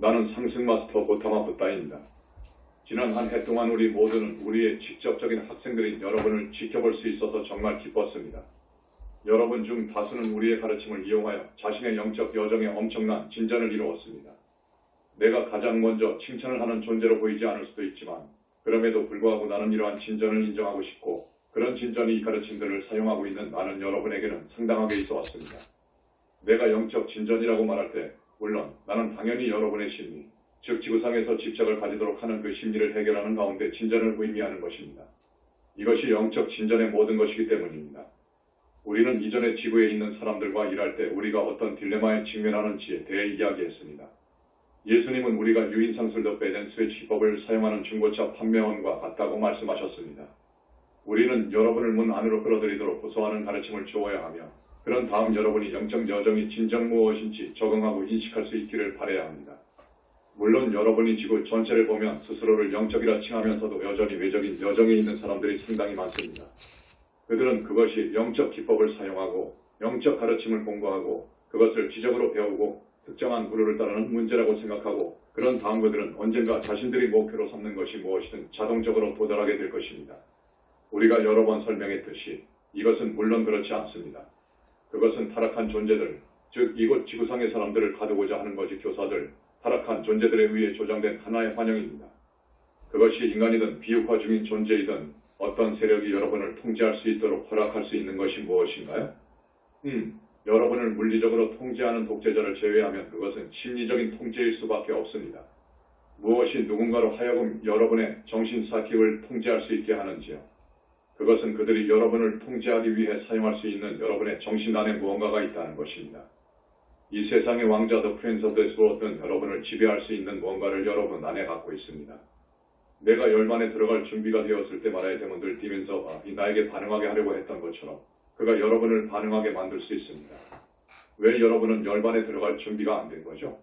나는 상승마스터 고타마 부타입니다. 지난 한 해 동안 우리 모두는 우리의 직접적인 학생들인 여러분을 지켜볼 수 있어서 정말 기뻤습니다. 여러분 중 다수는 우리의 가르침을 이용하여 자신의 영적 여정에 엄청난 진전을 이루었습니다. 내가 가장 먼저 칭찬을 하는 존재로 보이지 않을 수도 있지만 그럼에도 불구하고 나는 이러한 진전을 인정하고 싶고 그런 진전이 이 가르침들을 사용하고 있는 나는 여러분에게는 상당하게 있어 왔습니다. 내가 영적 진전이라고 말할 때 물론 나는 당연히 여러분의 심리, 즉 지구상에서 집착을 가지도록 하는 그 심리를 해결하는 가운데 진전을 의미하는 것입니다. 이것이 영적 진전의 모든 것이기 때문입니다. 우리는 이전에 지구에 있는 사람들과 일할 때 우리가 어떤 딜레마에 직면하는지에 대해 이야기했습니다. 예수님은 우리가 유인상술도 빼낸 스위치법을 사용하는 중고차 판매원과 같다고 말씀하셨습니다. 우리는 여러분을 문 안으로 끌어들이도록 고소하는 가르침을 주어야 하며 그런 다음 여러분이 영적 여정이 진정 무엇인지 적응하고 인식할 수 있기를 바라야 합니다. 물론 여러분이 지구 전체를 보면 스스로를 영적이라 칭하면서도 여전히 외적인 여정에 있는 사람들이 상당히 많습니다. 그들은 그것이 영적 기법을 사용하고 영적 가르침을 공부하고 그것을 지적으로 배우고 특정한 구루를 따르는 문제라고 생각하고 그런 다음 그들은 언젠가 자신들이 목표로 삼는 것이 무엇이든 자동적으로 도달하게 될 것입니다. 우리가 여러 번 설명했듯이 이것은 물론 그렇지 않습니다. 그것은 타락한 존재들, 즉 이곳 지구상의 사람들을 가두고자 하는 거지 교사들, 타락한 존재들에 의해 조장된 하나의 환영입니다. 그것이 인간이든 비육화 중인 존재이든 어떤 세력이 여러분을 통제할 수 있도록 허락할 수 있는 것이 무엇인가요? 여러분을 물리적으로 통제하는 독재자를 제외하면 그것은 심리적인 통제일 수밖에 없습니다. 무엇이 누군가로 하여금 여러분의 정신사기를 통제할 수 있게 하는지요? 그것은 그들이 여러분을 통제하기 위해 사용할 수 있는 여러분의 정신 안에 무언가가 있다는 것입니다. 이 세상의 왕자 더 프린스 오브 더 스워드는 여러분을 지배할 수 있는 무언가를 여러분 안에 갖고 있습니다. 내가 열반에 들어갈 준비가 되었을 때 말하여 데몬들 디면서가 나에게 반응하게 하려고 했던 것처럼 그가 여러분을 반응하게 만들 수 있습니다. 왜 여러분은 열반에 들어갈 준비가 안 된 거죠?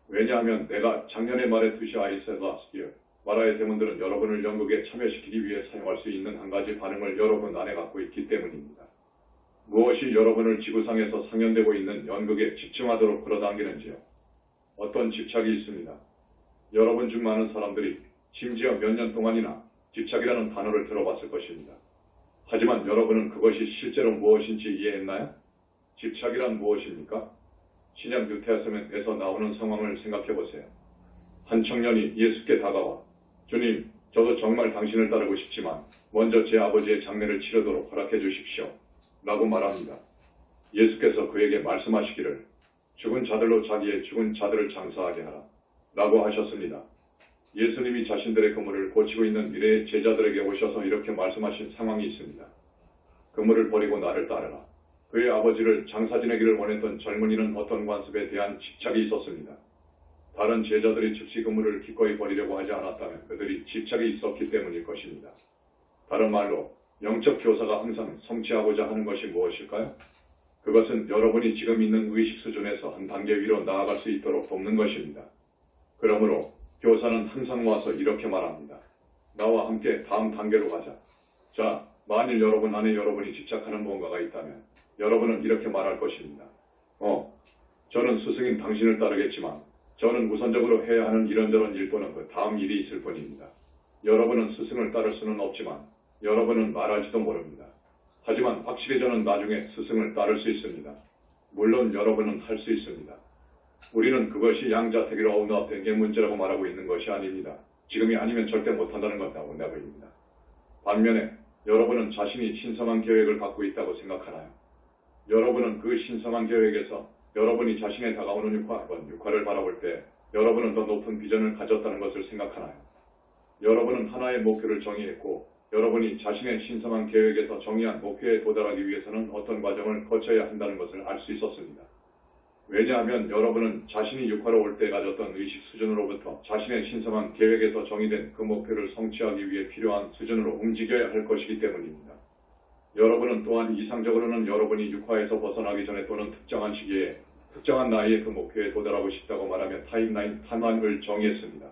왜냐하면 내가 작년에 말했듯이 아이세바스티어 마라의 데몬들은 여러분을 연극에 참여시키기 위해 사용할 수 있는 한 가지 반응을 여러분 안에 갖고 있기 때문입니다. 무엇이 여러분을 지구상에서 상연되고 있는 연극에 집중하도록 끌어당기는지요? 어떤 집착이 있습니다. 여러분 중 많은 사람들이 심지어 몇 년 동안이나 집착이라는 단어를 들어봤을 것입니다. 하지만 여러분은 그것이 실제로 무엇인지 이해했나요? 집착이란 무엇입니까? 신약 뉴테스트먼트에서 나오는 상황을 생각해보세요. 한 청년이 예수께 다가와 주님, 저도 정말 당신을 따르고 싶지만 먼저 제 아버지의 장례를 치르도록 허락해 주십시오. 라고 말합니다. 예수께서 그에게 말씀하시기를 죽은 자들로 자기의 죽은 자들을 장사하게 하라. 라고 하셨습니다. 예수님이 자신들의 그물을 고치고 있는 미래의 제자들에게 오셔서 이렇게 말씀하신 상황이 있습니다. 그물을 버리고 나를 따르라. 그의 아버지를 장사 지내기를 원했던 젊은이는 어떤 관습에 대한 집착이 있었습니다. 다른 제자들이 즉시 그물을 기꺼이 버리려고 하지 않았다면 그들이 집착이 있었기 때문일 것입니다. 다른 말로 영적 교사가 항상 성취하고자 하는 것이 무엇일까요? 그것은 여러분이 지금 있는 의식 수준에서 한 단계 위로 나아갈 수 있도록 돕는 것입니다. 그러므로 교사는 항상 와서 이렇게 말합니다. 나와 함께 다음 단계로 가자. 자, 만일 여러분 안에 여러분이 집착하는 무언가가 있다면 여러분은 이렇게 말할 것입니다. 저는 스승인 당신을 따르겠지만 저는 우선적으로 해야 하는 이런저런 일 또는 그 다음 일이 있을 뿐입니다. 여러분은 스승을 따를 수는 없지만 여러분은 말할지도 모릅니다. 하지만 확실히 저는 나중에 스승을 따를 수 있습니다. 물론 여러분은 할 수 있습니다. 우리는 그것이 양자택일 어우나된 게 문제라고 말하고 있는 것이 아닙니다. 지금이 아니면 절대 못한다는 것이라고 내보입니다. 반면에 여러분은 자신이 신성한 계획을 갖고 있다고 생각하나요? 여러분은 그 신성한 계획에서 여러분이 자신에 다가오는 육화를 바라볼 때 여러분은 더 높은 비전을 가졌다는 것을 생각하나요? 여러분은 하나의 목표를 정의했고 여러분이 자신의 신성한 계획에서 정의한 목표에 도달하기 위해서는 어떤 과정을 거쳐야 한다는 것을 알 수 있었습니다. 왜냐하면 여러분은 자신이 육화로 올 때 가졌던 의식 수준으로부터 자신의 신성한 계획에서 정의된 그 목표를 성취하기 위해 필요한 수준으로 움직여야 할 것이기 때문입니다. 여러분은 또한 이상적으로는 여러분이 육화에서 벗어나기 전에 또는 특정한 시기에 특정한 나이에 그 목표에 도달하고 싶다고 말하며 타임라인 탄환을 정의했습니다.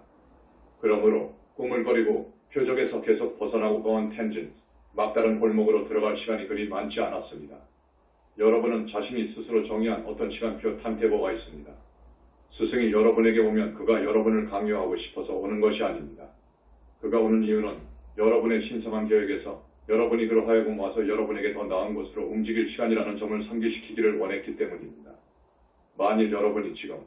그러므로 꿈을 버리고 표적에서 계속 벗어나고 거한 텐진, 막다른 골목으로 들어갈 시간이 그리 많지 않았습니다. 여러분은 자신이 스스로 정의한 어떤 시간표 탐테이블가 있습니다. 스승이 여러분에게 오면 그가 여러분을 강요하고 싶어서 오는 것이 아닙니다. 그가 오는 이유는 여러분의 신성한 계획에서 여러분이 그로 하여금 와서 여러분에게 더 나은 곳으로 움직일 시간이라는 점을 상기시키기를 원했기 때문입니다. 만일 여러분이 지금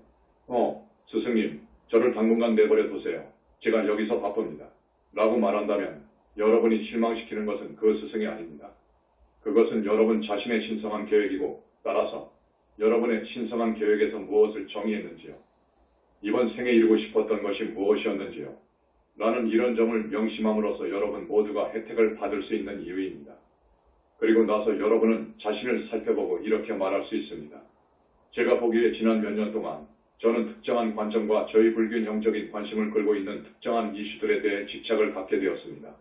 스승님, 저를 당분간 내버려 두세요. 제가 여기서 바쁩니다. 라고 말한다면 여러분이 실망시키는 것은 그 스승이 아닙니다. 그것은 여러분 자신의 신성한 계획이고 따라서 여러분의 신성한 계획에서 무엇을 정의했는지요. 이번 생에 이루고 싶었던 것이 무엇이었는지요. 라는 이런 점을 명심함으로써 여러분 모두가 혜택을 받을 수 있는 이유입니다. 그리고 나서 여러분은 자신을 살펴보고 이렇게 말할 수 있습니다. 제가 보기에 지난 몇 년 동안 저는 특정한 관점과 저희 불교인 영적인 관심을 끌고 있는 특정한 이슈들에 대해 집착을 갖게 되었습니다.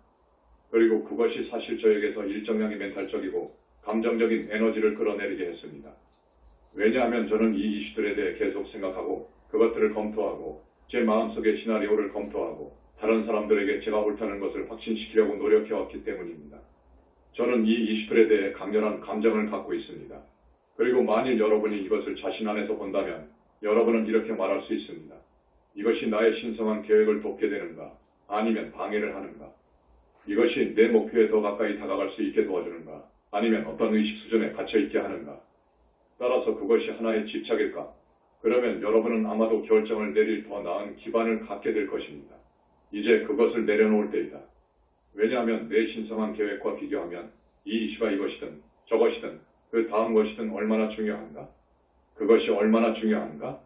그리고 그것이 사실 저에게서 일정량의 멘탈적이고 감정적인 에너지를 끌어내리게 했습니다. 왜냐하면 저는 이 이슈들에 대해 계속 생각하고 그것들을 검토하고 제 마음속의 시나리오를 검토하고 다른 사람들에게 제가 옳다는 것을 확신시키려고 노력해왔기 때문입니다. 저는 이 이슈들에 대해 강렬한 감정을 갖고 있습니다. 그리고 만일 여러분이 이것을 자신 안에서 본다면 여러분은 이렇게 말할 수 있습니다. 이것이 나의 신성한 계획을 돕게 되는가 아니면 방해를 하는가? 이것이 내 목표에 더 가까이 다가갈 수 있게 도와주는가 아니면 어떤 의식 수준에 갇혀있게 하는가? 따라서 그것이 하나의 집착일까? 그러면 여러분은 아마도 결정을 내릴 더 나은 기반을 갖게 될 것입니다. 이제 그것을 내려놓을 때이다. 왜냐하면 내 신성한 계획과 비교하면 이 이슈가 이것이든 저것이든 그 다음 것이든 얼마나 중요한가? 그것이 얼마나 중요한가?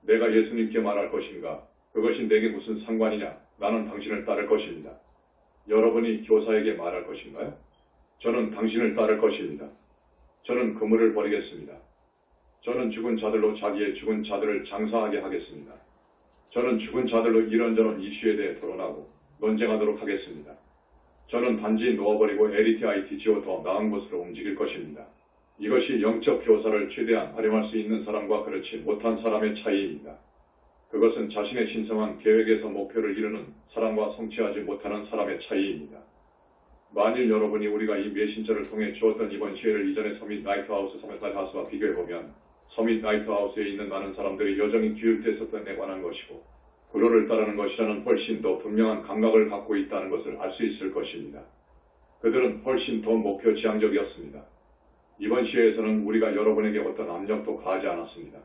내가 예수님께 말할 것인가? 그것이 내게 무슨 상관이냐? 나는 당신을 따를 것입니다. 여러분이 교사에게 말할 것인가요? 저는 당신을 따를 것입니다. 저는 그물을 버리겠습니다. 저는 죽은 자들로 자기의 죽은 자들을 장사하게 하겠습니다. 저는 죽은 자들로 이런저런 이슈에 대해 토론하고 논쟁하도록 하겠습니다. 저는 단지 놓아버리고 LETIT 지어 더 나은 곳으로 움직일 것입니다. 이것이 영적 교사를 최대한 활용할 수 있는 사람과 그렇지 못한 사람의 차이입니다. 그것은 자신의 신성한 계획에서 목표를 이루는 사람과 성취하지 못하는 사람의 차이입니다. 만일 여러분이 우리가 이 메신저를 통해 주었던 이번 시회를 이전의 서밋 나이트하우스 서밋하우스와 비교해보면 서밋 나이트하우스에 있는 많은 사람들이 여전히 기울됐었던 데 관한 것이고 구로를 따르는 것이라는 훨씬 더 분명한 감각을 갖고 있다는 것을 알 수 있을 것입니다. 그들은 훨씬 더 목표 지향적이었습니다. 이번 시회에서는 우리가 여러분에게 어떤 압력도 가하지 않았습니다.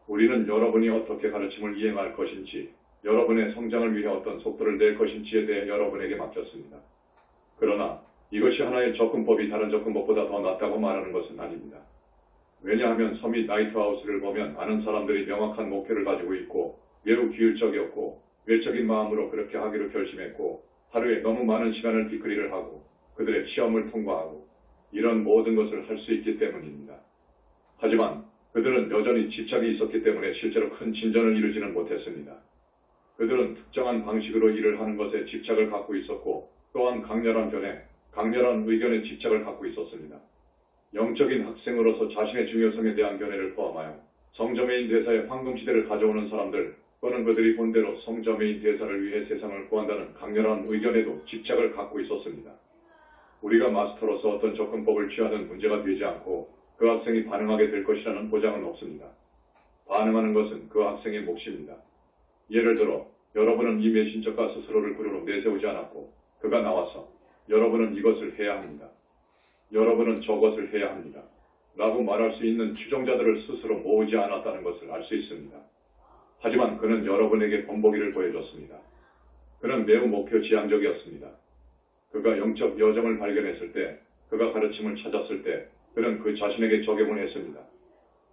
우리는 여러분이 어떻게 가르침을 이행할 것인지, 여러분의 성장을 위해 어떤 속도를 낼 것인지에 대해 여러분에게 맡겼습니다. 그러나 이것이 하나의 접근법이 다른 접근법보다 더 낫다고 말하는 것은 아닙니다. 왜냐하면 서밋 나이트하우스를 보면 많은 사람들이 명확한 목표를 가지고 있고 매우 규율적이었고 외적인 마음으로 그렇게 하기로 결심했고 하루에 너무 많은 시간을 뒷거리를 하고 그들의 시험을 통과하고 이런 모든 것을 할 수 있기 때문입니다. 하지만 그들은 여전히 집착이 있었기 때문에 실제로 큰 진전을 이루지는 못했습니다. 그들은 특정한 방식으로 일을 하는 것에 집착을 갖고 있었고 또한 강렬한 견해, 강렬한 의견에 집착을 갖고 있었습니다. 영적인 학생으로서 자신의 중요성에 대한 견해를 포함하여 성저메인 대사의 황금시대를 가져오는 사람들 또는 그들이 본대로 성저메인 대사를 위해 세상을 구한다는 강렬한 의견에도 집착을 갖고 있었습니다. 우리가 마스터로서 어떤 접근법을 취하든 문제가 되지 않고 그 학생이 반응하게 될 것이라는 보장은 없습니다. 반응하는 것은 그 학생의 몫입니다. 예를 들어 여러분은 이 메신저가 스스로를 그루로 내세우지 않았고 그가 나와서 여러분은 이것을 해야 합니다. 여러분은 저것을 해야 합니다. 라고 말할 수 있는 추종자들을 스스로 모으지 않았다는 것을 알 수 있습니다. 하지만 그는 여러분에게 본보기를 보여줬습니다. 그는 매우 목표 지향적이었습니다. 그가 영적 여정을 발견했을 때, 그가 가르침을 찾았을 때 그는 그 자신에게 적용을 했습니다.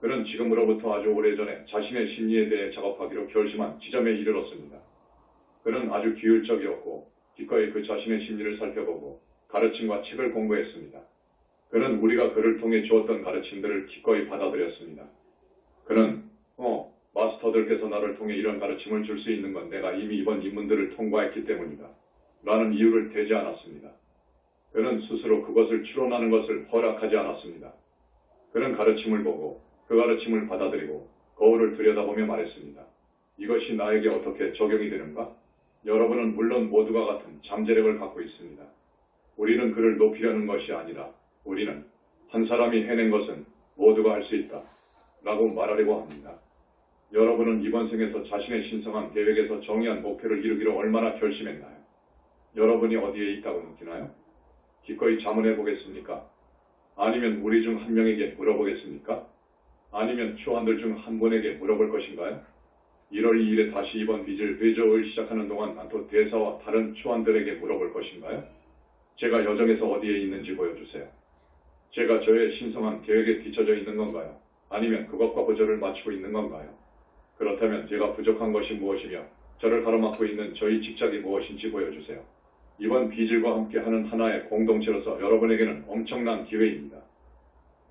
그는 지금으로부터 아주 오래전에 자신의 심리에 대해 작업하기로 결심한 지점에 이르렀습니다. 그는 아주 규율적이었고 기꺼이 그 자신의 심리를 살펴보고 가르침과 책을 공부했습니다. 그는 우리가 그를 통해 주었던 가르침들을 기꺼이 받아들였습니다. 그는 마스터들께서 나를 통해 이런 가르침을 줄 수 있는 건 내가 이미 이번 입문들을 통과했기 때문이다. 라는 이유를 대지 않았습니다. 그는 스스로 그것을 추론하는 것을 허락하지 않았습니다. 그는 가르침을 보고 그 가르침을 받아들이고 거울을 들여다보며 말했습니다. 이것이 나에게 어떻게 적용이 되는가? 여러분은 물론 모두가 같은 잠재력을 갖고 있습니다. 우리는 그를 높이려는 것이 아니라 우리는 한 사람이 해낸 것은 모두가 할 수 있다. 라고 말하려고 합니다. 여러분은 이번 생에서 자신의 신성한 계획에서 정의한 목표를 이루기로 얼마나 결심했나요? 여러분이 어디에 있다고 느끼나요? 기꺼이 자문해 보겠습니까? 아니면 우리 중 한 명에게 물어보겠습니까? 아니면 초안들 중 한 분에게 물어볼 것인가요? 1월 2일에 다시 이번 빚을 회저을 시작하는 동안 난토 대사와 다른 초안들에게 물어볼 것인가요? 제가 여정에서 어디에 있는지 보여주세요. 제가 저의 신성한 계획에 뒤처져 있는 건가요? 아니면 그것과 보조를 맞추고 있는 건가요? 그렇다면 제가 부족한 것이 무엇이며 저를 가로막고 있는 저희 집착이 무엇인지 보여주세요. 이번 비질과 함께하는 하나의 공동체로서 여러분에게는 엄청난 기회입니다.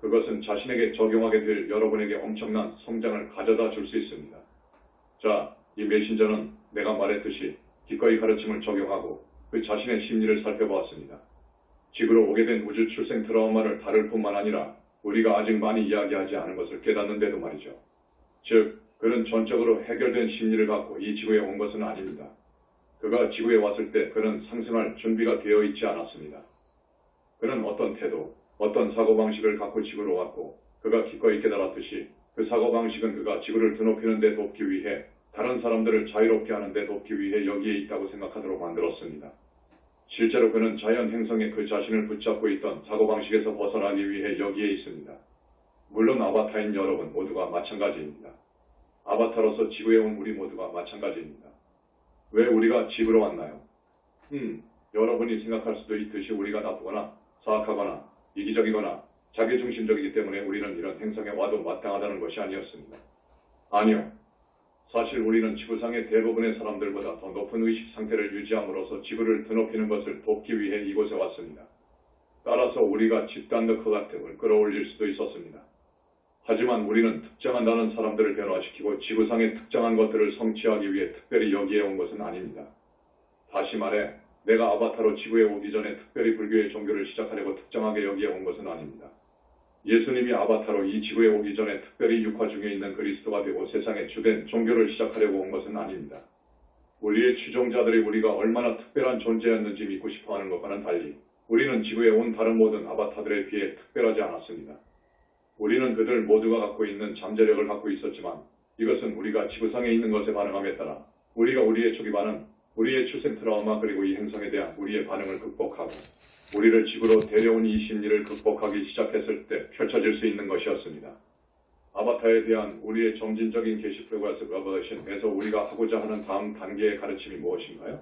그것은 자신에게 적용하게 될 여러분에게 엄청난 성장을 가져다 줄 수 있습니다. 자, 이 메신저는 내가 말했듯이 기꺼이 가르침을 적용하고 그 자신의 심리를 살펴보았습니다. 지구로 오게 된 우주 출생 트라우마를 다룰 뿐만 아니라 우리가 아직 많이 이야기하지 않은 것을 깨닫는데도 말이죠. 즉, 그는 전적으로 해결된 심리를 갖고 이 지구에 온 것은 아닙니다. 그가 지구에 왔을 때 그는 상승할 준비가 되어 있지 않았습니다. 그는 어떤 태도, 어떤 사고방식을 갖고 지구로 왔고 그가 기꺼이 깨달았듯이 그 사고방식은 그가 지구를 드높이는 데 돕기 위해 다른 사람들을 자유롭게 하는 데 돕기 위해 여기에 있다고 생각하도록 만들었습니다. 실제로 그는 자연 행성에 그 자신을 붙잡고 있던 사고방식에서 벗어나기 위해 여기에 있습니다. 물론 아바타인 여러분 모두가 마찬가지입니다. 아바타로서 지구에 온 우리 모두가 마찬가지입니다. 왜 우리가 지구로 왔나요? 여러분이 생각할 수도 있듯이 우리가 나쁘거나 사악하거나 이기적이거나 자기중심적이기 때문에 우리는 이런 행성에 와도 마땅하다는 것이 아니었습니다. 아니요. 사실 우리는 지구상의 대부분의 사람들보다 더 높은 의식 상태를 유지함으로써 지구를 드높이는 것을 돕기 위해 이곳에 왔습니다. 따라서 우리가 집단 더 커가템을 끌어올릴 수도 있었습니다. 하지만 우리는 특정한 다른 사람들을 변화시키고 지구상의 특정한 것들을 성취하기 위해 특별히 여기에 온 것은 아닙니다. 다시 말해, 내가 아바타로 지구에 오기 전에 특별히 불교의 종교를 시작하려고 특정하게 여기에 온 것은 아닙니다. 예수님이 아바타로 이 지구에 오기 전에 특별히 육화 중에 있는 그리스도가 되고 세상의 주된 종교를 시작하려고 온 것은 아닙니다. 우리의 추종자들이 우리가 얼마나 특별한 존재였는지 믿고 싶어하는 것과는 달리 우리는 지구에 온 다른 모든 아바타들에 비해 특별하지 않았습니다. 우리는 그들 모두가 갖고 있는 잠재력을 갖고 있었지만 이것은 우리가 지구상에 있는 것에 반응함에 따라 우리가 우리의 초기 반응, 우리의 출생 트라우마 그리고 이 행성에 대한 우리의 반응을 극복하고 우리를 지구로 데려온 이 심리를 극복하기 시작했을 때 펼쳐질 수 있는 것이었습니다. 아바타에 대한 우리의 점진적인 게시 프로그레스 버버션에서 우리가 하고자 하는 다음 단계의 가르침이 무엇인가요?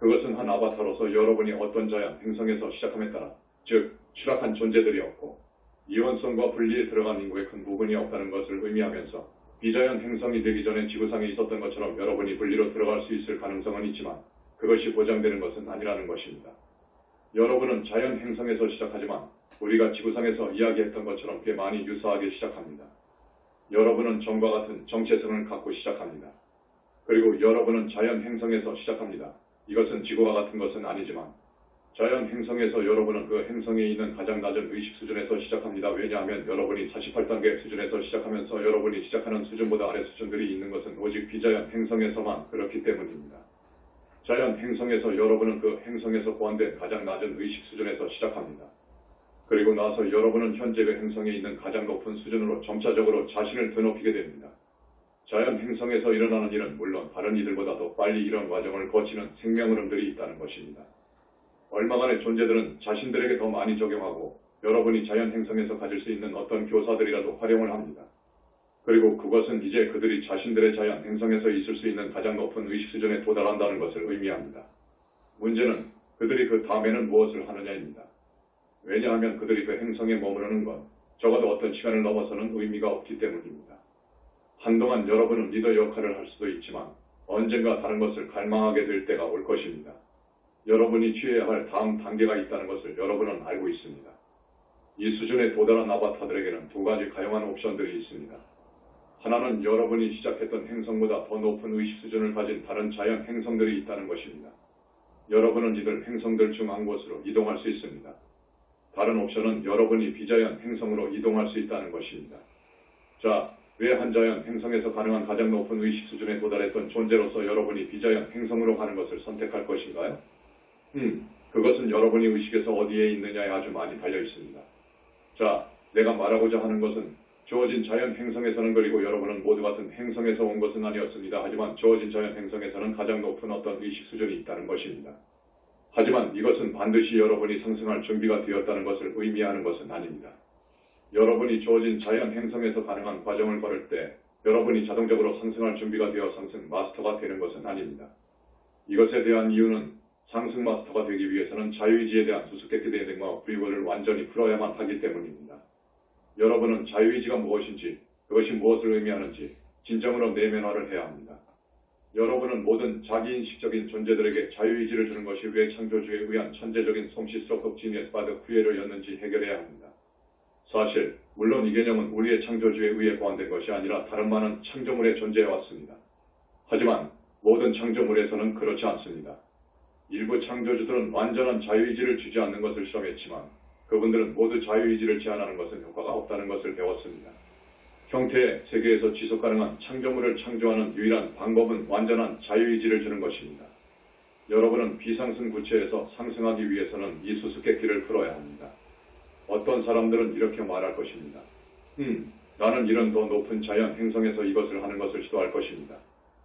그것은 한 아바타로서 여러분이 어떤 자연 행성에서 시작함에 따라 즉 추락한 존재들이었고 이원성과 분리에 들어간 인구의 큰 부분이 없다는 것을 의미하면서 비자연 행성이 되기 전에 지구상에 있었던 것처럼 여러분이 분리로 들어갈 수 있을 가능성은 있지만 그것이 보장되는 것은 아니라는 것입니다. 여러분은 자연 행성에서 시작하지만 우리가 지구상에서 이야기했던 것처럼 꽤 많이 유사하게 시작합니다. 여러분은 정과 같은 정체성을 갖고 시작합니다. 그리고 여러분은 자연 행성에서 시작합니다. 이것은 지구와 같은 것은 아니지만 자연 행성에서 여러분은 그 행성에 있는 가장 낮은 의식 수준에서 시작합니다. 왜냐하면 여러분이 48단계 수준에서 시작하면서 여러분이 시작하는 수준보다 아래 수준들이 있는 것은 오직 비자연 행성에서만 그렇기 때문입니다. 자연 행성에서 여러분은 그 행성에서 보완된 가장 낮은 의식 수준에서 시작합니다. 그리고 나서 여러분은 현재 그 행성에 있는 가장 높은 수준으로 점차적으로 자신을 드높이게 됩니다. 자연 행성에서 일어나는 일은 물론 다른 이들보다 더 빨리 이런 과정을 거치는 생명 흐름들이 있다는 것입니다. 얼마간의 존재들은 자신들에게 더 많이 적용하고 여러분이 자연 행성에서 가질 수 있는 어떤 교사들이라도 활용을 합니다. 그리고 그것은 이제 그들이 자신들의 자연 행성에서 있을 수 있는 가장 높은 의식 수준에 도달한다는 것을 의미합니다. 문제는 그들이 그 다음에는 무엇을 하느냐입니다. 왜냐하면 그들이 그 행성에 머무르는 건 적어도 어떤 시간을 넘어서는 의미가 없기 때문입니다. 한동안 여러분은 리더 역할을 할 수도 있지만 언젠가 다른 것을 갈망하게 될 때가 올 것입니다. 여러분이 취해야 할 다음 단계가 있다는 것을 여러분은 알고 있습니다. 이 수준에 도달한 아바타들에게는 두 가지 가용한 옵션들이 있습니다. 하나는 여러분이 시작했던 행성보다 더 높은 의식 수준을 가진 다른 자연 행성들이 있다는 것입니다. 여러분은 이들 행성들 중 한 곳으로 이동할 수 있습니다. 다른 옵션은 여러분이 비자연 행성으로 이동할 수 있다는 것입니다. 자, 왜 한 자연 행성에서 가능한 가장 높은 의식 수준에 도달했던 존재로서 여러분이 비자연 행성으로 가는 것을 선택할 것인가요? 그것은 여러분이 의식에서 어디에 있느냐에 아주 많이 달려 있습니다. 자, 내가 말하고자 하는 것은 주어진 자연 행성에서는 그리고 여러분은 모두 같은 행성에서 온 것은 아니었습니다. 하지만 주어진 자연 행성에서는 가장 높은 어떤 의식 수준이 있다는 것입니다. 하지만 이것은 반드시 여러분이 상승할 준비가 되었다는 것을 의미하는 것은 아닙니다. 여러분이 주어진 자연 행성에서 가능한 과정을 걸을 때 여러분이 자동적으로 상승할 준비가 되어 상승 마스터가 되는 것은 아닙니다. 이것에 대한 이유는 상승 마스터가 되기 위해서는 자유의지에 대한 수수께끼 대응과 불이익을 완전히 풀어야만 하기 때문입니다. 여러분은 자유의지가 무엇인지, 그것이 무엇을 의미하는지 진정으로 내면화를 해야 합니다. 여러분은 모든 자기인식적인 존재들에게 자유의지를 주는 것이 왜 창조주에 의한 천재적인 솜씨스럽고 지니어스 바드 후예로였는지 해결해야 합니다. 사실, 물론 이 개념은 우리의 창조주에 의해 보완된 것이 아니라 다른 많은 창조물에 존재해왔습니다. 하지만 모든 창조물에서는 그렇지 않습니다. 일부 창조주들은 완전한 자유의지를 주지 않는 것을 실험했지만 그분들은 모두 자유의지를 제한하는 것은 효과가 없다는 것을 배웠습니다. 형태의 세계에서 지속 가능한 창조물을 창조하는 유일한 방법은 완전한 자유의지를 주는 것입니다. 여러분은 비상승 구체에서 상승하기 위해서는 이 수수께끼를 풀어야 합니다. 어떤 사람들은 이렇게 말할 것입니다. 나는 이런 더 높은 자연 행성에서 이것을 하는 것을 시도할 것입니다.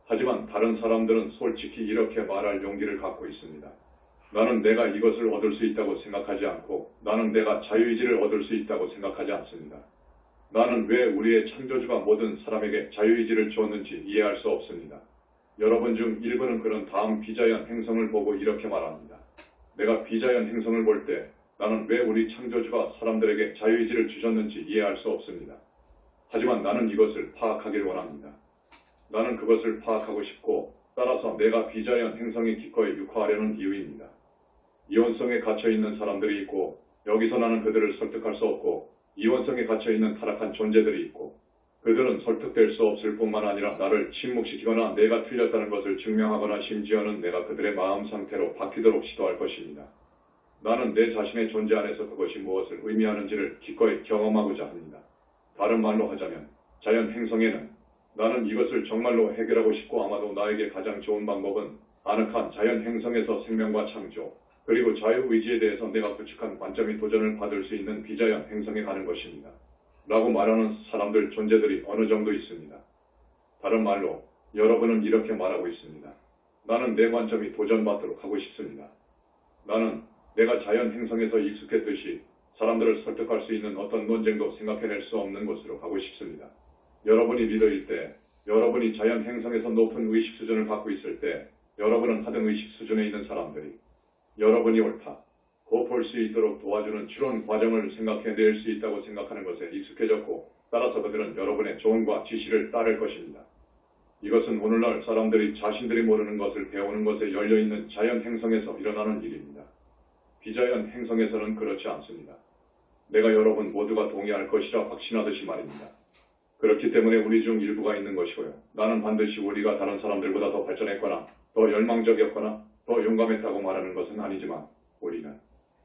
하지만 다른 사람들은 솔직히 이렇게 말할 용기를 갖고 있습니다. 나는 내가 이것을 얻을 수 있다고 생각하지 않고 나는 내가 자유의지를 얻을 수 있다고 생각하지 않습니다. 나는 왜 우리의 창조주가 모든 사람에게 자유의지를 주었는지 이해할 수 없습니다. 여러분 중 일부는 그런 다음 비자연 행성을 보고 이렇게 말합니다. 내가 비자연 행성을 볼 때 나는 왜 우리 창조주가 사람들에게 자유의지를 주셨는지 이해할 수 없습니다. 하지만 나는 이것을 파악하길 원합니다. 나는 그것을 파악하고 싶고 따라서 내가 비자연 행성의 기꺼이 육화하려는 이유입니다. 이원성에 갇혀있는 사람들이 있고 여기서 나는 그들을 설득할 수 없고 이원성에 갇혀있는 타락한 존재들이 있고 그들은 설득될 수 없을 뿐만 아니라 나를 침묵시키거나 내가 틀렸다는 것을 증명하거나 심지어는 내가 그들의 마음 상태로 바뀌도록 시도할 것입니다. 나는 내 자신의 존재 안에서 그것이 무엇을 의미하는지를 기꺼이 경험하고자 합니다. 다른 말로 하자면 자연 행성에는 나는 이것을 정말로 해결하고 싶고 아마도 나에게 가장 좋은 방법은 아늑한 자연 행성에서 생명과 창조 그리고 자유의지에 대해서 내가 구축한 관점이 도전을 받을 수 있는 비자연 행성에 가는 것입니다. 라고 말하는 사람들 존재들이 어느 정도 있습니다. 다른 말로 여러분은 이렇게 말하고 있습니다. 나는 내 관점이 도전받도록 하고 싶습니다. 나는 내가 자연 행성에서 익숙했듯이 사람들을 설득할 수 있는 어떤 논쟁도 생각해낼 수 없는 곳으로 가고 싶습니다. 여러분이 리더일 때, 여러분이 자연 행성에서 높은 의식 수준을 갖고 있을 때, 여러분은 하등 의식 수준에 있는 사람들이 여러분이 옳다, 고 볼 수 있도록 도와주는 추론 과정을 생각해낼 수 있다고 생각하는 것에 익숙해졌고 따라서 그들은 여러분의 조언과 지시를 따를 것입니다. 이것은 오늘날 사람들이 자신들이 모르는 것을 배우는 것에 열려있는 자연 행성에서 일어나는 일입니다. 비자연 행성에서는 그렇지 않습니다. 내가 여러분 모두가 동의할 것이라 확신하듯이 말입니다. 그렇기 때문에 우리 중 일부가 있는 것이고요. 나는 반드시 우리가 다른 사람들보다 더 발전했거나 더 열망적이었거나 더 용감했다고 말하는 것은 아니지만 우리는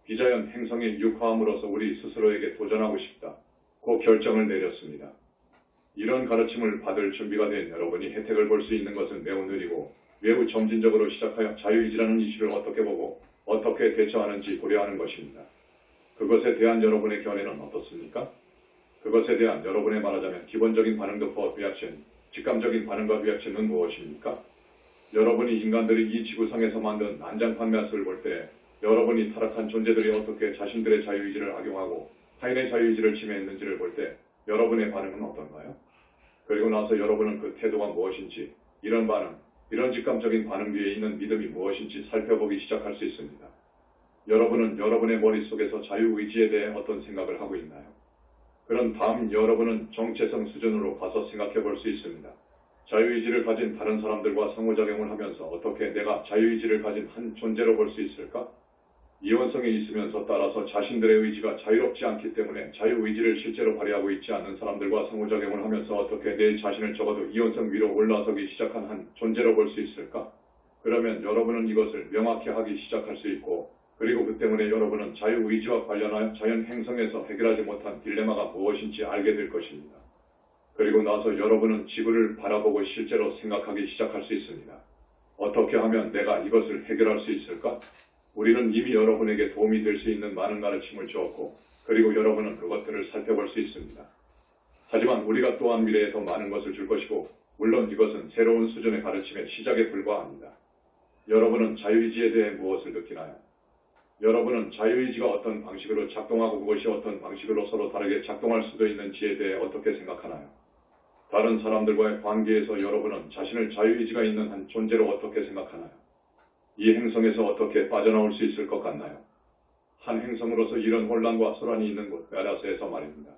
비자연 행성에 육화함으로써 우리 스스로에게 도전하고 싶다. 그 결정을 내렸습니다. 이런 가르침을 받을 준비가 된 여러분이 혜택을 볼 수 있는 것은 매우 느리고 매우 점진적으로 시작하여 자유의지라는 이슈를 어떻게 보고 어떻게 대처하는지 고려하는 것입니다. 그것에 대한 여러분의 견해는 어떻습니까? 그것에 대한 여러분의 말하자면 기본적인 반응도 포 리액션, 직감적인 반응과 리액션은 무엇입니까? 여러분이 인간들이 이 지구상에서 만든 난장판 매스를 볼 때 여러분이 타락한 존재들이 어떻게 자신들의 자유의지를 악용하고 타인의 자유의지를 침해했는지를 볼 때 여러분의 반응은 어떤가요? 그리고 나서 여러분은 그 태도가 무엇인지, 이런 반응, 이런 직감적인 반응 뒤에 있는 믿음이 무엇인지 살펴보기 시작할 수 있습니다. 여러분은 여러분의 머릿속에서 자유의지에 대해 어떤 생각을 하고 있나요? 그런 다음 여러분은 정체성 수준으로 가서 생각해 볼 수 있습니다. 자유의지를 가진 다른 사람들과 상호작용을 하면서 어떻게 내가 자유의지를 가진 한 존재로 볼 수 있을까? 이원성이 있으면서 따라서 자신들의 의지가 자유롭지 않기 때문에 자유의지를 실제로 발휘하고 있지 않는 사람들과 상호작용을 하면서 어떻게 내 자신을 적어도 이원성 위로 올라서기 시작한 한 존재로 볼 수 있을까? 그러면 여러분은 이것을 명확히 하기 시작할 수 있고 그리고 그 때문에 여러분은 자유의지와 관련하여 자연 행성에서 해결하지 못한 딜레마가 무엇인지 알게 될 것입니다. 그리고 나서 여러분은 지구를 바라보고 실제로 생각하기 시작할 수 있습니다. 어떻게 하면 내가 이것을 해결할 수 있을까? 우리는 이미 여러분에게 도움이 될 수 있는 많은 가르침을 주었고 그리고 여러분은 그것들을 살펴볼 수 있습니다. 하지만 우리가 또한 미래에 더 많은 것을 줄 것이고, 물론 이것은 새로운 수준의 가르침의 시작에 불과합니다. 여러분은 자유의지에 대해 무엇을 느끼나요? 여러분은 자유의지가 어떤 방식으로 작동하고 그것이 어떤 방식으로 서로 다르게 작동할 수도 있는지에 대해 어떻게 생각하나요? 다른 사람들과의 관계에서 여러분은 자신을 자유의지가 있는 한 존재로 어떻게 생각하나요? 이 행성에서 어떻게 빠져나올 수 있을 것 같나요? 한 행성으로서 이런 혼란과 소란이 있는 곳 메라스에서 말입니다.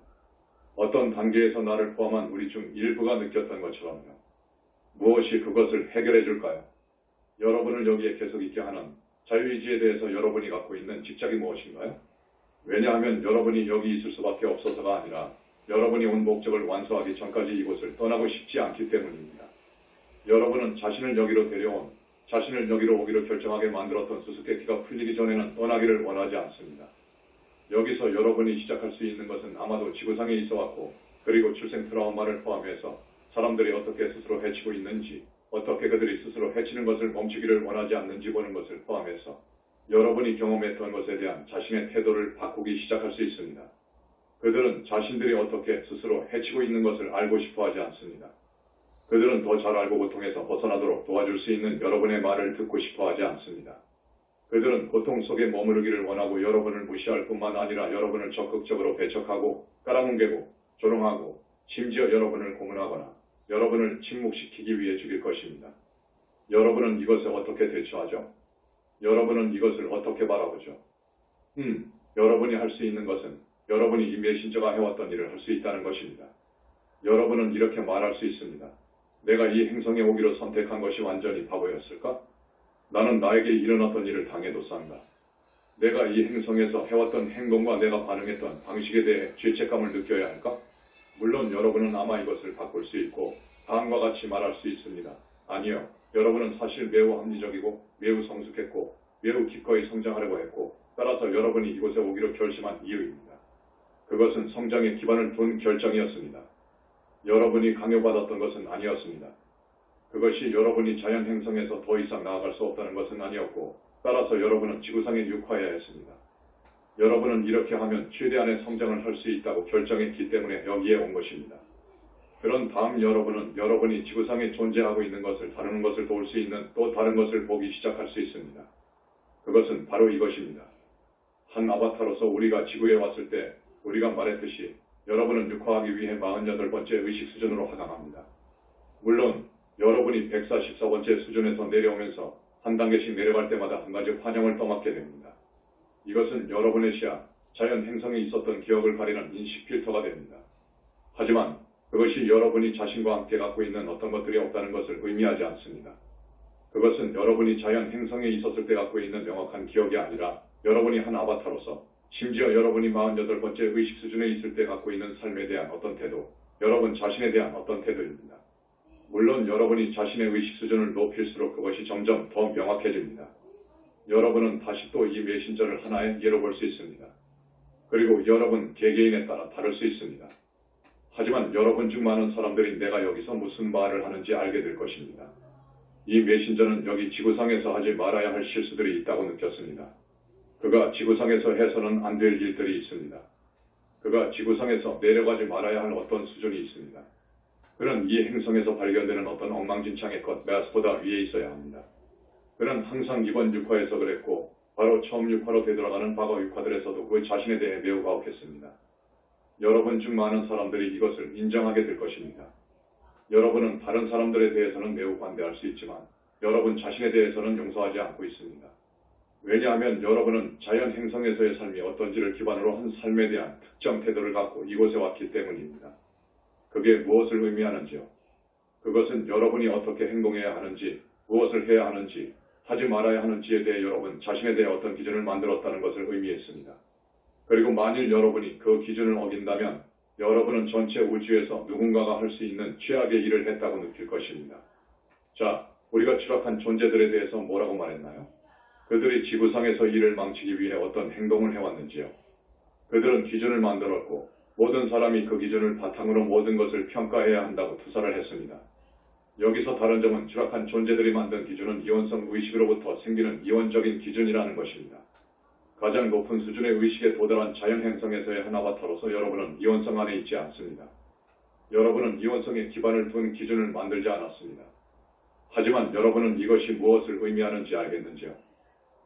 어떤 단계에서 나를 포함한 우리 중 일부가 느꼈던 것처럼요. 무엇이 그것을 해결해 줄까요? 여러분을 여기에 계속 있게 하는 자유의지에 대해서 여러분이 갖고 있는 집착이 무엇인가요? 왜냐하면 여러분이 여기 있을 수밖에 없어서가 아니라 여러분이 온 목적을 완수하기 전까지 이곳을 떠나고 싶지 않기 때문입니다. 여러분은 자신을 여기로 데려온, 자신을 여기로 오기로 결정하게 만들었던 수수께끼가 풀리기 전에는 떠나기를 원하지 않습니다. 여기서 여러분이 시작할 수 있는 것은 아마도 지구상에 있어왔고, 그리고 출생 트라우마를 포함해서 사람들이 어떻게 스스로 해치고 있는지, 어떻게 그들이 스스로 해치는 것을 멈추기를 원하지 않는지 보는 것을 포함해서 여러분이 경험했던 것에 대한 자신의 태도를 바꾸기 시작할 수 있습니다. 그들은 자신들이 어떻게 스스로 해치고 있는 것을 알고 싶어 하지 않습니다. 그들은 더 잘 알고 고통에서 벗어나도록 도와줄 수 있는 여러분의 말을 듣고 싶어 하지 않습니다. 그들은 고통 속에 머무르기를 원하고 여러분을 무시할 뿐만 아니라 여러분을 적극적으로 배척하고 깔아뭉개고 조롱하고 심지어 여러분을 고문하거나 여러분을 침묵시키기 위해 죽일 것입니다. 여러분은 이것에 어떻게 대처하죠? 여러분은 이것을 어떻게 바라보죠? 여러분이 할 수 있는 것은 여러분이 이 메신저가 해왔던 일을 할 수 있다는 것입니다. 여러분은 이렇게 말할 수 있습니다. 내가 이 행성에 오기로 선택한 것이 완전히 바보였을까? 나는 나에게 일어났던 일을 당해도 싼다. 내가 이 행성에서 해왔던 행동과 내가 반응했던 방식에 대해 죄책감을 느껴야 할까? 물론 여러분은 아마 이것을 바꿀 수 있고 다음과 같이 말할 수 있습니다. 아니요. 여러분은 사실 매우 합리적이고 매우 성숙했고 매우 기꺼이 성장하려고 했고 따라서 여러분이 이곳에 오기로 결심한 이유입니다. 그것은 성장에 기반을 둔 결정이었습니다. 여러분이 강요받았던 것은 아니었습니다. 그것이 여러분이 자연 행성에서 더 이상 나아갈 수 없다는 것은 아니었고 따라서 여러분은 지구상에 육화해야 했습니다. 여러분은 이렇게 하면 최대한의 성장을 할 수 있다고 결정했기 때문에 여기에 온 것입니다. 그런 다음 여러분은 여러분이 지구상에 존재하고 있는 것을 다루는 것을 도울 수 있는 또 다른 것을 보기 시작할 수 있습니다. 그것은 바로 이것입니다. 한 아바타로서 우리가 지구에 왔을 때 우리가 말했듯이 여러분은 육화하기 위해 48번째 의식 수준으로 하강합니다. 물론 여러분이 144번째 수준에서 내려오면서 한 단계씩 내려갈 때마다 한 가지 환영을 떠맡게 됩니다. 이것은 여러분의 시야, 자연 행성에 있었던 기억을 가리는 인식 필터가 됩니다. 하지만 그것이 여러분이 자신과 함께 갖고 있는 어떤 것들이 없다는 것을 의미하지 않습니다. 그것은 여러분이 자연 행성에 있었을 때 갖고 있는 명확한 기억이 아니라 여러분이 한 아바타로서 심지어 여러분이 48번째 의식 수준에 있을 때 갖고 있는 삶에 대한 어떤 태도, 여러분 자신에 대한 어떤 태도입니다. 물론 여러분이 자신의 의식 수준을 높일수록 그것이 점점 더 명확해집니다. 여러분은 다시 또 이 메신저를 하나의 예로 볼 수 있습니다. 그리고 여러분 개개인에 따라 다를 수 있습니다. 하지만 여러분 중 많은 사람들이 내가 여기서 무슨 말을 하는지 알게 될 것입니다. 이 메신저는 여기 지구상에서 하지 말아야 할 실수들이 있다고 느꼈습니다. 그가 지구상에서 해서는 안 될 일들이 있습니다. 그가 지구상에서 내려가지 말아야 할 어떤 수준이 있습니다. 그는 이 행성에서 발견되는 어떤 엉망진창의 것, 메아스보다 위에 있어야 합니다. 그는 항상 이번 육화에서 그랬고 바로 처음 육화로 되돌아가는 과거 육화들에서도 그 자신에 대해 매우 가혹했습니다. 여러분 중 많은 사람들이 이것을 인정하게 될 것입니다. 여러분은 다른 사람들에 대해서는 매우 관대할 수 있지만 여러분 자신에 대해서는 용서하지 않고 있습니다. 왜냐하면 여러분은 자연 행성에서의 삶이 어떤지를 기반으로 한 삶에 대한 특정 태도를 갖고 이곳에 왔기 때문입니다. 그게 무엇을 의미하는지요? 그것은 여러분이 어떻게 행동해야 하는지, 무엇을 해야 하는지, 하지 말아야 하는지에 대해 여러분 자신에 대해 어떤 기준을 만들었다는 것을 의미했습니다. 그리고 만일 여러분이 그 기준을 어긴다면 여러분은 전체 우주에서 누군가가 할 수 있는 최악의 일을 했다고 느낄 것입니다. 자, 우리가 추락한 존재들에 대해서 뭐라고 말했나요? 그들이 지구상에서 일을 망치기 위해 어떤 행동을 해왔는지요? 그들은 기준을 만들었고 모든 사람이 그 기준을 바탕으로 모든 것을 평가해야 한다고 투사를 했습니다. 여기서 다른 점은 추락한 존재들이 만든 기준은 이원성 의식으로부터 생기는 이원적인 기준이라는 것입니다. 가장 높은 수준의 의식에 도달한 자연 행성에서의 한 아바타로서 여러분은 이원성 안에 있지 않습니다. 여러분은 이원성에 기반을 둔 기준을 만들지 않았습니다. 하지만 여러분은 이것이 무엇을 의미하는지 알겠는지요?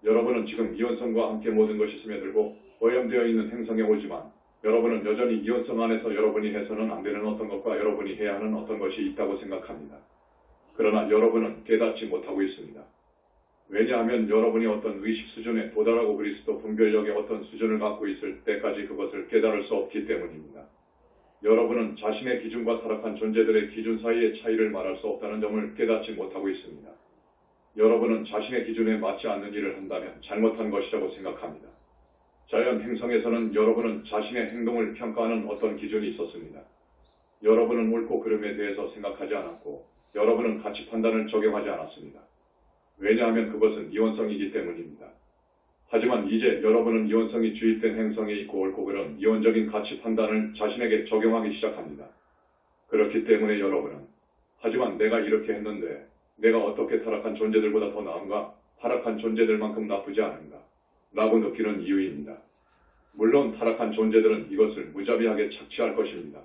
여러분은 지금 이원성과 함께 모든 것이 스며들고 오염되어 있는 행성에 오지만 여러분은 여전히 이원성 안에서 여러분이 해서는 안 되는 어떤 것과 여러분이 해야 하는 어떤 것이 있다고 생각합니다. 그러나 여러분은 깨닫지 못하고 있습니다. 왜냐하면 여러분이 어떤 의식 수준에 도달하고 그리스도 분별력의 어떤 수준을 갖고 있을 때까지 그것을 깨달을 수 없기 때문입니다. 여러분은 자신의 기준과 타락한 존재들의 기준 사이의 차이를 말할 수 없다는 점을 깨닫지 못하고 있습니다. 여러분은 자신의 기준에 맞지 않는 일을 한다면 잘못한 것이라고 생각합니다. 자연 행성에서는 여러분은 자신의 행동을 평가하는 어떤 기준이 있었습니다. 여러분은 옳고 그름에 대해서 생각하지 않았고 여러분은 가치 판단을 적용하지 않았습니다. 왜냐하면 그것은 이원성이기 때문입니다. 하지만 이제 여러분은 이원성이 주입된 행성에 있고 옳고 그름, 이원적인 가치 판단을 자신에게 적용하기 시작합니다. 그렇기 때문에 여러분은 하지만 내가 이렇게 했는데 내가 어떻게 타락한 존재들보다 더 나은가? 타락한 존재들만큼 나쁘지 않은가? 라고 느끼는 이유입니다. 물론 타락한 존재들은 이것을 무자비하게 착취할 것입니다.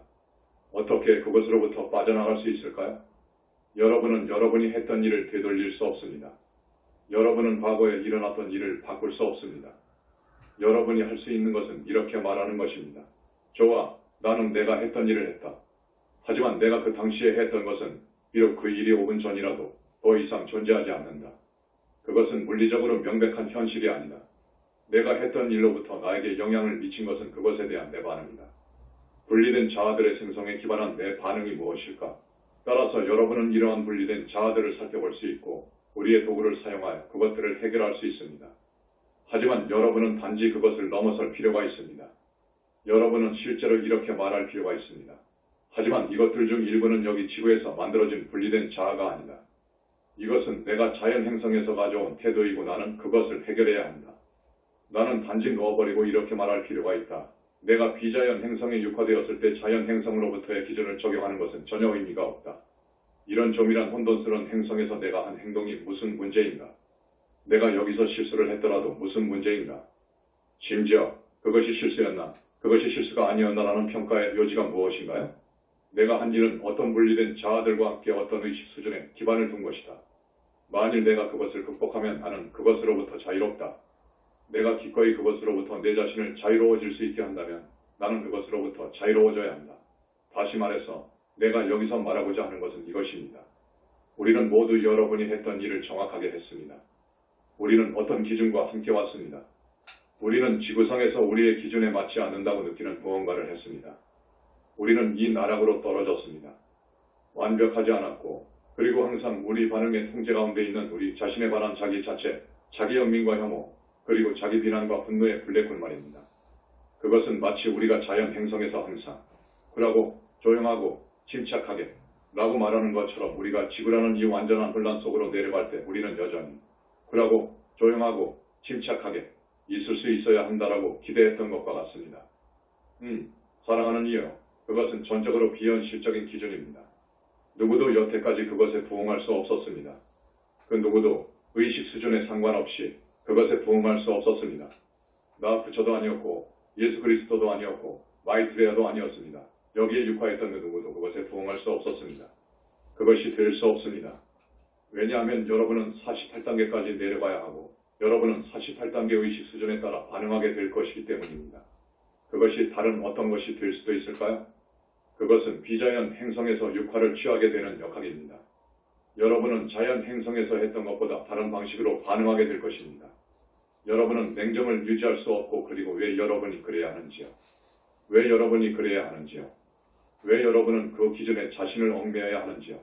어떻게 그것으로부터 빠져나갈 수 있을까요? 여러분은 여러분이 했던 일을 되돌릴 수 없습니다. 여러분은 과거에 일어났던 일을 바꿀 수 없습니다. 여러분이 할 수 있는 것은 이렇게 말하는 것입니다. 좋아, 나는 내가 했던 일을 했다. 하지만 내가 그 당시에 했던 것은 비록 그 일이 5분 전이라도 더 이상 존재하지 않는다. 그것은 물리적으로 명백한 현실이 아니다. 내가 했던 일로부터 나에게 영향을 미친 것은 그것에 대한 내 반응이다. 분리된 자아들의 생성에 기반한 내 반응이 무엇일까? 따라서 여러분은 이러한 분리된 자아들을 살펴볼 수 있고 우리의 도구를 사용하여 그것들을 해결할 수 있습니다. 하지만 여러분은 단지 그것을 넘어설 필요가 있습니다. 여러분은 실제로 이렇게 말할 필요가 있습니다. 하지만 이것들 중 일부는 여기 지구에서 만들어진 분리된 자아가 아니다. 이것은 내가 자연 행성에서 가져온 태도이고 나는 그것을 해결해야 한다. 나는 단지 넣어버리고 이렇게 말할 필요가 있다. 내가 비자연 행성에 육화되었을 때 자연 행성으로부터의 기준을 적용하는 것은 전혀 의미가 없다. 이런 조밀한 혼돈스러운 행성에서 내가 한 행동이 무슨 문제인가? 내가 여기서 실수를 했더라도 무슨 문제인가? 심지어 그것이 실수였나? 그것이 실수가 아니었나라는 평가의 요지가 무엇인가요? 내가 한 일은 어떤 분리된 자아들과 함께 어떤 의식 수준에 기반을 둔 것이다. 만일 내가 그것을 극복하면 나는 그것으로부터 자유롭다. 내가 기꺼이 그것으로부터 내 자신을 자유로워질 수 있게 한다면 나는 그것으로부터 자유로워져야 한다. 다시 말해서 내가 여기서 말하고자 하는 것은 이것입니다. 우리는 모두 여러분이 했던 일을 정확하게 했습니다. 우리는 어떤 기준과 함께 왔습니다. 우리는 지구상에서 우리의 기준에 맞지 않는다고 느끼는 무언가를 했습니다. 우리는 이 나락으로 떨어졌습니다. 완벽하지 않았고 그리고 항상 우리 반응의 통제 가운데 있는 우리 자신에 관한 자기 자체, 자기 연민과 혐오, 그리고 자기 비난과 분노의 블랙홀 말입니다. 그것은 마치 우리가 자연 행성에서 항상 쿨하고 조용하고 침착하게 라고 말하는 것처럼 우리가 지구라는 이 완전한 혼란 속으로 내려갈 때 우리는 여전히 쿨하고 조용하고 침착하게 있을 수 있어야 한다라고 기대했던 것과 같습니다. 사랑하는 이유, 그것은 전적으로 비현실적인 기준입니다. 누구도 여태까지 그것에 부응할 수 없었습니다. 그 누구도 의식 수준에 상관없이 그것에 부응할 수 없었습니다. 나 부처도 아니었고 예수 그리스도도 아니었고 마이트레아도 아니었습니다. 여기에 육화했던 그 누구도 그것에 부응할 수 없었습니다. 그것이 될 수 없습니다. 왜냐하면 여러분은 48단계까지 내려가야 하고 여러분은 48단계 의식 수준에 따라 반응하게 될 것이기 때문입니다. 그것이 다른 어떤 것이 될 수도 있을까요? 그것은 비자연 행성에서 육화를 취하게 되는 역학입니다. 여러분은 자연 행성에서 했던 것보다 다른 방식으로 반응하게 될 것입니다. 여러분은 냉정을 유지할 수 없고 그리고 왜 여러분이 그래야 하는지요? 왜 여러분이 그래야 하는지요? 왜 여러분은 그 기준에 자신을 얽매여야 하는지요?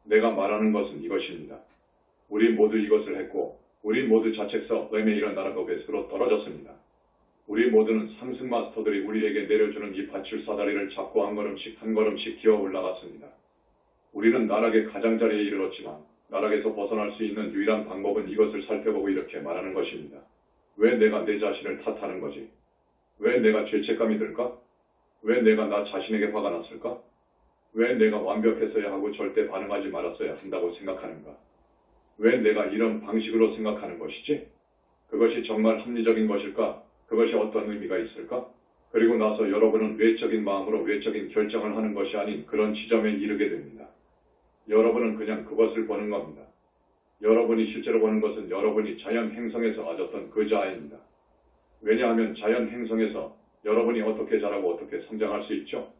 내가 말하는 것은 이것입니다. 우리 모두 이것을 했고 우리 모두 자책서 레메이런 나라고베스로 떨어졌습니다. 우리 모두는 상승 마스터들이 우리에게 내려주는 이 밧줄 사다리를 잡고 한 걸음씩 기어 올라갔습니다. 우리는 나락의 가장자리에 이르렀지만 나락에서 벗어날 수 있는 유일한 방법은 이것을 살펴보고 이렇게 말하는 것입니다. 왜 내가 내 자신을 탓하는 거지? 왜 내가 죄책감이 들까? 왜 내가 나 자신에게 화가 났을까? 왜 내가 완벽했어야 하고 절대 반응하지 말았어야 한다고 생각하는가? 왜 내가 이런 방식으로 생각하는 것이지? 그것이 정말 합리적인 것일까? 그것이 어떤 의미가 있을까? 그리고 나서 여러분은 외적인 마음으로 외적인 결정을 하는 것이 아닌 그런 지점에 이르게 됩니다. 여러분은 그냥 그것을 보는 겁니다. 여러분이 실제로 보는 것은 여러분이 자연 행성에서 가졌던 그 자아입니다. 왜냐하면 자연 행성에서 여러분이 어떻게 자라고 어떻게 성장할 수 있죠?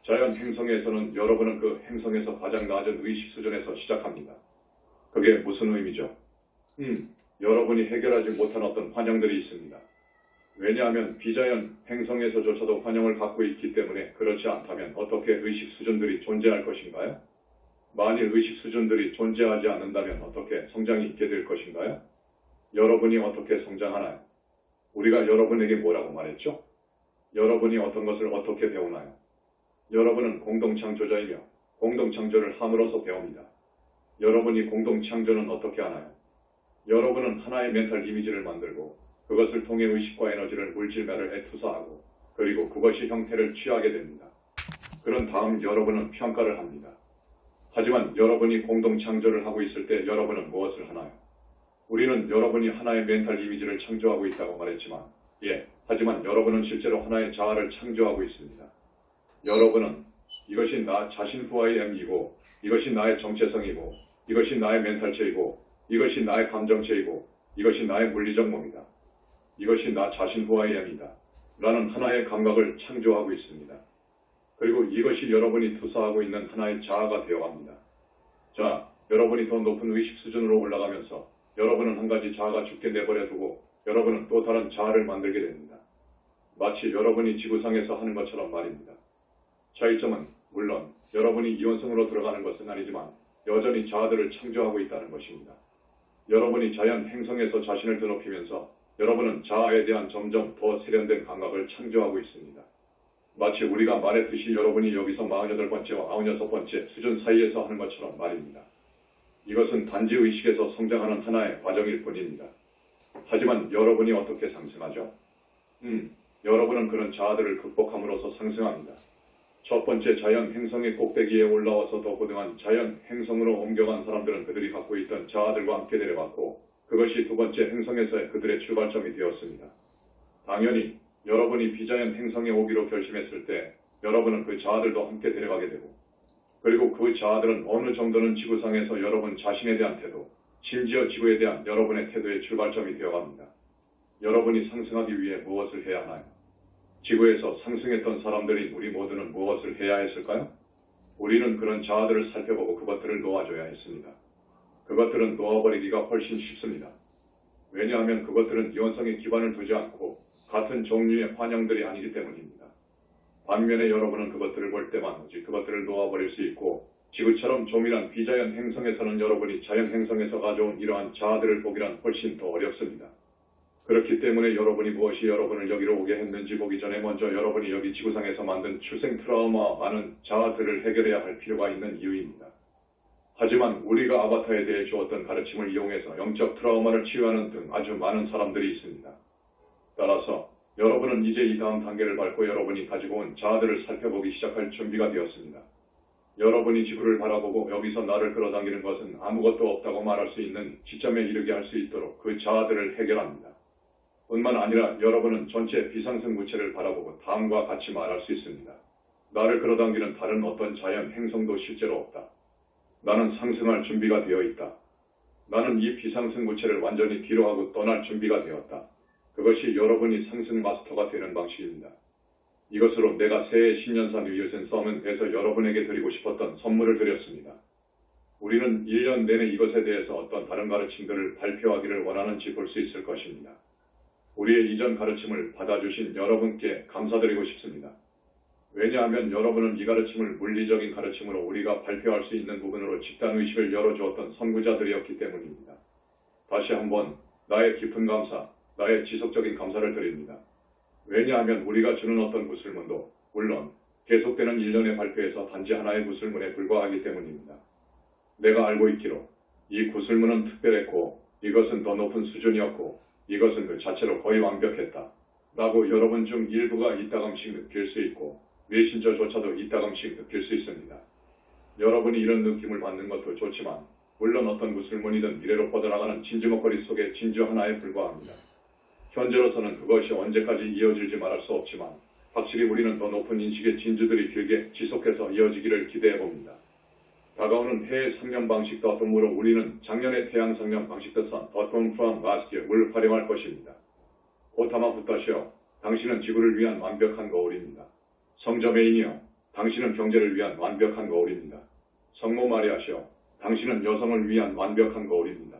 자연 행성에서는 여러분은 그 행성에서 가장 낮은 의식 수준에서 시작합니다. 그게 무슨 의미죠? 여러분이 해결하지 못한 어떤 환영들이 있습니다. 왜냐하면 비자연 행성에서조차도 환영을 갖고 있기 때문에 그렇지 않다면 어떻게 의식 수준들이 존재할 것인가요? 만일 의식 수준들이 존재하지 않는다면 어떻게 성장이 있게 될 것인가요? 여러분이 어떻게 성장하나요? 우리가 여러분에게 뭐라고 말했죠? 여러분이 어떤 것을 어떻게 배우나요? 여러분은 공동창조자이며 공동창조를 함으로써 배웁니다. 여러분이 공동창조는 어떻게 하나요? 여러분은 하나의 멘탈 이미지를 만들고 그것을 통해 의식과 에너지를 물질매를 투사하고 그리고 그것이 형태를 취하게 됩니다. 그런 다음 여러분은 평가를 합니다. 하지만 여러분이 공동창조를 하고 있을 때 여러분은 무엇을 하나요? 우리는 여러분이 하나의 멘탈 이미지를 창조하고 있다고 말했지만 하지만 여러분은 실제로 하나의 자아를 창조하고 있습니다. 여러분은 이것이 나 자신 후아의 M이고 이것이 나의 정체성이고 이것이 나의 멘탈체이고 이것이 나의 감정체이고 이것이 나의 물리적 몸이다. 이것이 나 자신 후아의 M이다. 라는 하나의 감각을 창조하고 있습니다. 그리고 이것이 여러분이 투사하고 있는 하나의 자아가 되어갑니다. 자, 여러분이 더 높은 의식 수준으로 올라가면서 여러분은 한 가지 자아가 죽게 내버려 두고 여러분은 또 다른 자아를 만들게 됩니다. 마치 여러분이 지구상에서 하는 것처럼 말입니다. 차이점은 물론 여러분이 이원성으로 들어가는 것은 아니지만 여전히 자아들을 창조하고 있다는 것입니다. 여러분이 자연 행성에서 자신을 드높이면서 여러분은 자아에 대한 점점 더 세련된 감각을 창조하고 있습니다. 마치 우리가 말했듯이 여러분이 여기서 48번째와 96번째 수준 사이에서 하는 것처럼 말입니다. 이것은 단지 의식에서 성장하는 하나의 과정일 뿐입니다. 하지만 여러분이 어떻게 상승하죠? 여러분은 그런 자아들을 극복함으로써 상승합니다. 첫 번째 자연 행성의 꼭대기에 올라와서 더 고등한 자연 행성으로 옮겨간 사람들은 그들이 갖고 있던 자아들과 함께 내려갔고 그것이 두 번째 행성에서의 그들의 출발점이 되었습니다. 당연히 여러분이 비자연 행성에 오기로 결심했을 때 여러분은 그 자아들도 함께 데려가게 되고 그리고 그 자아들은 어느 정도는 지구상에서 여러분 자신에 대한 태도, 심지어 지구에 대한 여러분의 태도의 출발점이 되어갑니다. 여러분이 상승하기 위해 무엇을 해야 하나요? 지구에서 상승했던 사람들인 우리 모두는 무엇을 해야 했을까요? 우리는 그런 자아들을 살펴보고 그것들을 놓아줘야 했습니다. 그것들은 놓아버리기가 훨씬 쉽습니다. 왜냐하면 그것들은 이원성에 기반을 두지 않고 같은 종류의 환영들이 아니기 때문입니다. 반면에 여러분은 그것들을 볼 때만 오직 그것들을 놓아버릴 수 있고 지구처럼 조밀한 비자연 행성에서는 여러분이 자연 행성에서 가져온 이러한 자아들을 보기란 훨씬 더 어렵습니다. 그렇기 때문에 여러분이 무엇이 여러분을 여기로 오게 했는지 보기 전에 먼저 여러분이 여기 지구상에서 만든 출생 트라우마와 많은 자아들을 해결해야 할 필요가 있는 이유입니다. 하지만 우리가 아바타에 대해 주었던 가르침을 이용해서 영적 트라우마를 치유하는 등 아주 많은 사람들이 있습니다. 따라서 여러분은 이제 이 다음 단계를 밟고 여러분이 가지고 온 자아들을 살펴보기 시작할 준비가 되었습니다. 여러분이 지구를 바라보고 여기서 나를 끌어당기는 것은 아무것도 없다고 말할 수 있는 지점에 이르게 할 수 있도록 그 자아들을 해결합니다. 뿐만 아니라 여러분은 전체 비상승 무체를 바라보고 다음과 같이 말할 수 있습니다. 나를 끌어당기는 다른 어떤 자연 행성도 실제로 없다. 나는 상승할 준비가 되어 있다. 나는 이 비상승 무체를 완전히 뒤로하고 떠날 준비가 되었다. 그것이 여러분이 상승 마스터가 되는 방식입니다. 이것으로 내가 새해 신년사 뉴이어센 서밋에서 여러분에게 드리고 싶었던 선물을 드렸습니다. 우리는 1년 내내 이것에 대해서 어떤 다른 가르침들을 발표하기를 원하는지 볼 수 있을 것입니다. 우리의 이전 가르침을 받아주신 여러분께 감사드리고 싶습니다. 왜냐하면 여러분은 이 가르침을 물리적인 가르침으로 우리가 발표할 수 있는 부분으로 집단의식을 열어주었던 선구자들이었기 때문입니다. 다시 한번 나의 깊은 감사, 나의 지속적인 감사를 드립니다. 왜냐하면 우리가 주는 어떤 구슬문도 물론 계속되는 일련의 발표에서 단지 하나의 구슬문에 불과하기 때문입니다. 내가 알고 있기로 이 구슬문은 특별했고 이것은 더 높은 수준이었고 이것은 그 자체로 거의 완벽했다. 라고 여러분 중 일부가 이따금씩 느낄 수 있고 메신저조차도 이따금씩 느낄 수 있습니다. 여러분이 이런 느낌을 받는 것도 좋지만 물론 어떤 구슬문이든 미래로 뻗어나가는 진주먹거리 속의 진주 하나에 불과합니다. 현재로서는 그것이 언제까지 이어질지 말할 수 없지만 확실히 우리는 더 높은 인식의 진주들이 길게 지속해서 이어지기를 기대해 봅니다. 다가오는 해외 상념 방식 닷컴으로 우리는 작년의 태양 상념 방식 닷컴 from last year을 활용할 것입니다. 오타마 부타시오, 당신은 지구를 위한 완벽한 거울입니다. 성저 메인이여, 당신은 경제를 위한 완벽한 거울입니다. 성모 마리아시오, 당신은 여성을 위한 완벽한 거울입니다.